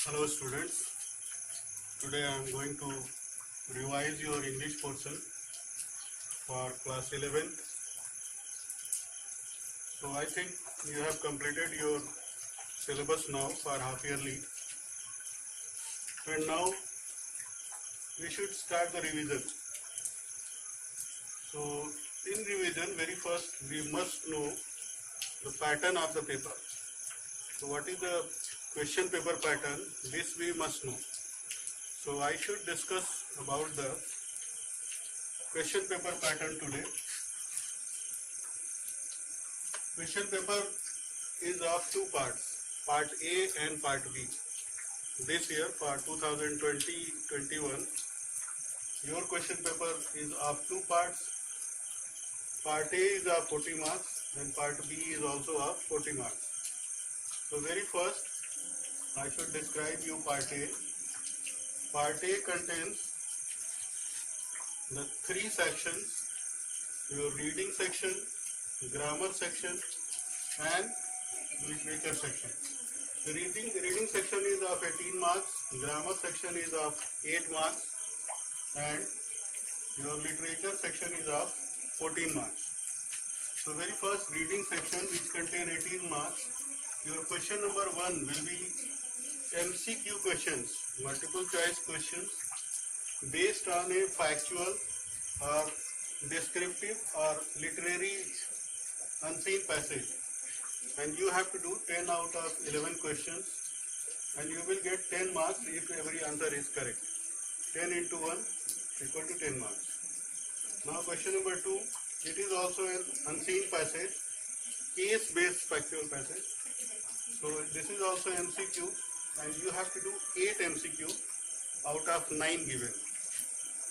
Hello students, today I am going to revise your English portion for class 11th. So I think you have completed your syllabus now for half yearly, and now we should start the revision. So in revision, very first we must know the pattern of the paper. So what is the question paper pattern? This we must know. So I should discuss about the question paper pattern today. Question paper is of two parts, part A and part B. This year for 2020-21, your question paper is of two parts. Part A is of 40 marks and part B is also of 40 marks. So very first, I should describe you part A. Part A contains the three sections: your reading section, grammar section, and literature section. The reading section is of 18 marks, grammar section is of 8 marks, and your literature section is of 14 marks. So very first reading section, which contain 18 marks. Your question number 1 will be MCQ questions, multiple choice questions based on a factual or descriptive or literary unseen passage, and you have to do 10 out of 11 questions, and you will get 10 marks if every answer is correct. 10 into 1 equal to 10 marks. Now question number 2, it is also an unseen passage, case-based factual passage. So this is also MCQ, and you have to do 8 MCQ out of 9 given.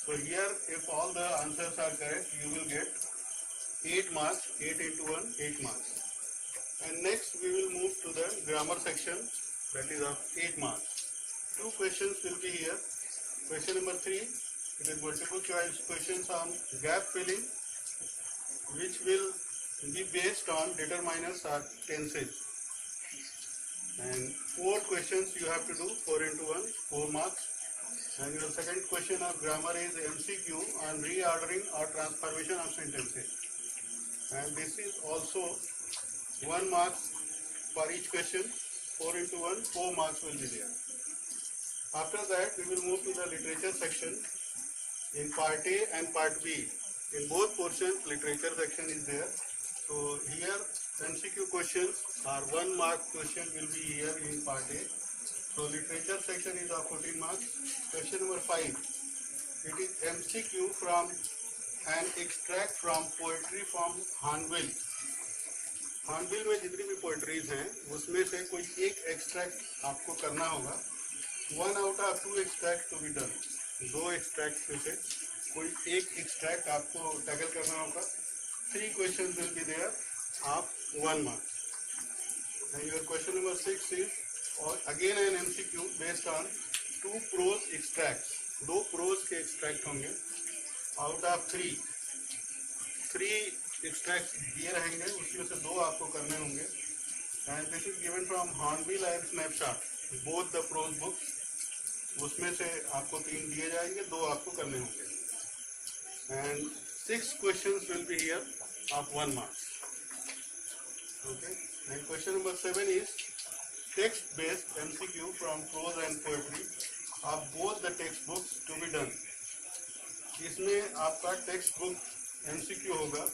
So here, if all the answers are correct, you will get 8 marks, 8 into 1, 8 marks. And next we will move to the grammar section, that is of 8 marks. Two questions will be here. Question number 3, it is multiple choice questions on gap filling, which will be based on determiners or tenses. And 4 questions you have to do, 4 into 1, 4 marks. And your second question of grammar is MCQ on reordering or transformation of sentences. And this is also 1 mark for each question, 4 into 1, 4 marks will be there. After that, we will move to the literature section in part A and part B. In both portions, literature section is there. So here, MCQ questions or 1 mark question will be here in part A. So literature section is of 14 marks. Question number 5, it is MCQ from an extract from poetry from Hornbill. Hornbill में जितनी भी poetries हैं उसमें से कोई एक extract आपको करना होगा. 1 out of 2 extract to be done. 2 extract में से कोई एक एक्सट्रैक्ट आपको टैकल करना होगा. 3 questions will be there of 1 mark. And your question number 6 is again an MCQ based on 2 prose extracts. 2 prose के extract होंगे. Out of 3 extracts दिए रहेंगे, उसमें से 2 आपको करने होंगे. And this is given from Hornbill and Snapshot, both the prose books. उसमें से आपको 3 दिए जाएंगे, 2 आपको करने होंगे. And 6 questions will be here of 1 mark. Okay. And question number 7 is text-based MCQ from prose and poetry of both the textbooks to be done. इसमें आपका टेक्स्ट बुक MCQ होगा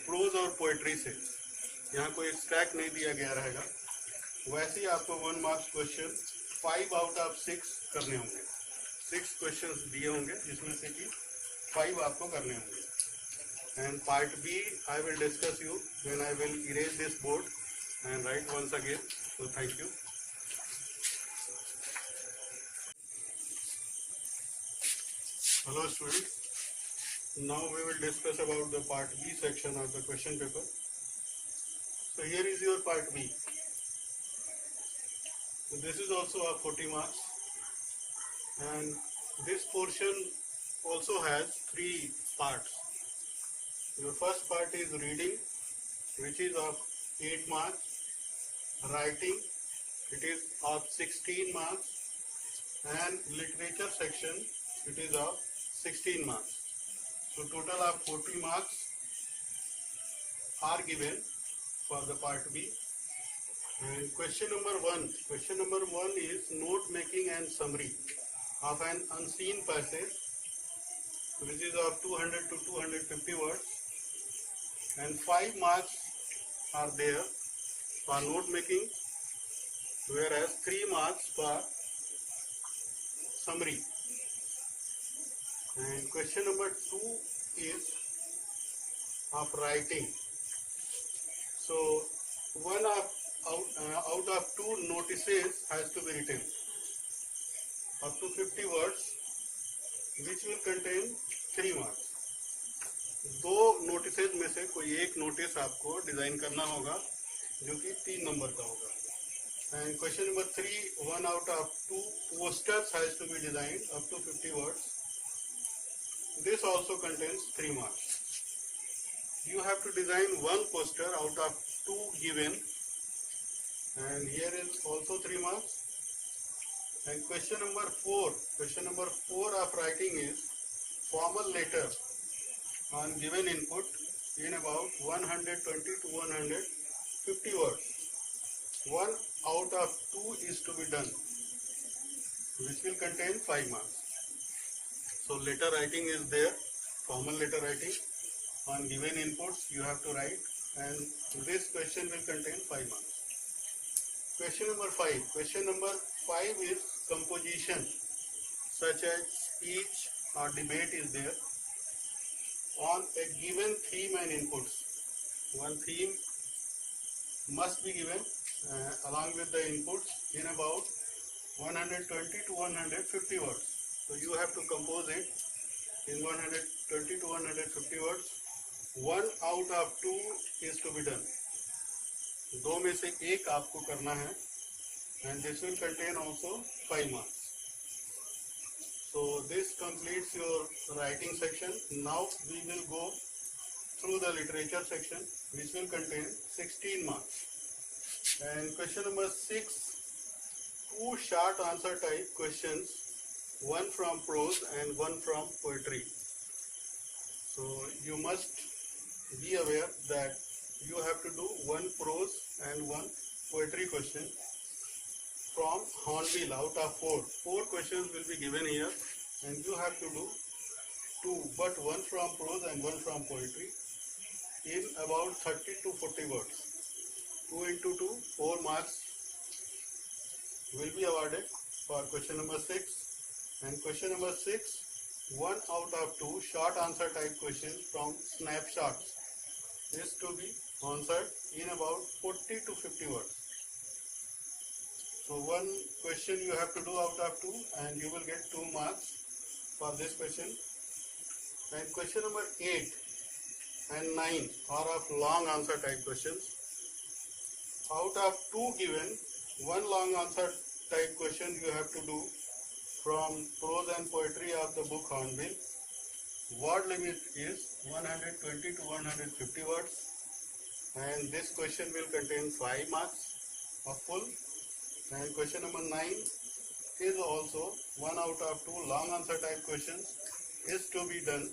प्रोज और पोएट्री से. यहाँ कोई एक्सट्रैक्ट नहीं दिया गया रहेगा. वैसे ही आपको 1 मार्क्स क्वेश्चन 5 out of 6 करने होंगे. 6 क्वेश्चंस दिए होंगे जिसमें से कि 5 आपको करने होंगे. And part B I will discuss you when I will erase this board and write once again. So thank you. Hello students. Now we will discuss about the part B section of the question paper. So here is your part B. So this is also of 40 marks, and this portion also has 3 parts. Your first part is reading, which is of 8 marks. Writing, it is of 16 marks. and literature section it is of 16 marks. So total of 40 marks are given for the part B. And question number one is note making and summary of an unseen passage, which is of 200 to 250 words, and 5 marks are there for note making, whereas 3 marks for summary. And question number 2 is of writing. So one out of 2 notices has to be written up to 50 words, which will contain 3 marks. 2 notices में से कोई एक notice आपको design करना होगा जो कि 3 number का होगा. And question number 3, 1 out of 2 posters has to be designed up to 50 words. This also contains 3 marks. You have to design 1 poster out of 2 given, and here is also 3 marks. And question number 4 of writing is formal letter on given input in about 120 to 150 words. 1 out of 2 is to be done, which will contain 5 marks. So letter writing is there, formal letter writing on given inputs you have to write, and this question will contain 5 marks. Question number 5 is composition, such as speech or debate is there on a given theme and inputs. One theme must be given along with the inputs in about 120 to 150 words. So you have to compose it in 120 to 150 words. 1 out of 2 is to be done. 2 में से 1 आपको करना है, and this will contain also 5 marks. So this completes your writing section. Now we will go through the literature section, which will contain 16 marks. And question number 6, 2 short answer type questions, 1 from prose and 1 from poetry. So you must be aware that you have to do 1 prose and 1 poetry question from Hornbill out of 4. 4 questions will be given here, and you have to do 2, but 1 from prose and 1 from poetry in about 30 to 40 words. 2 into 2, 4 marks will be awarded for question number 6. And question number 6, 1 out of 2 short answer type questions from snapshots is to be answered in about 40 to 50 words. So 1 question you have to do out of 2, and you will get 2 marks for this question. And question number 8 and 9 are of long answer type questions. Out of 2 given, 1 long answer type question you have to do from prose and poetry of the book Hornbill. Word limit is 120 to 150 words, and this question will contain 5 marks of full. And question number 9 is also 1 out of 2 long answer type questions is to be done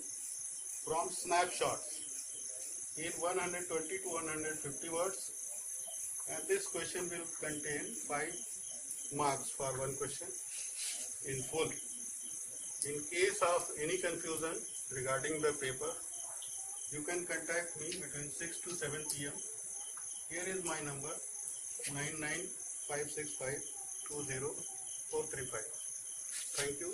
from snapshots in 120 to 150 words, and this question will contain 5 marks for 1 question in full. In case of any confusion regarding the paper, you can contact me between 6 to 7 p.m. Here is my number 99565 20435. Thank you.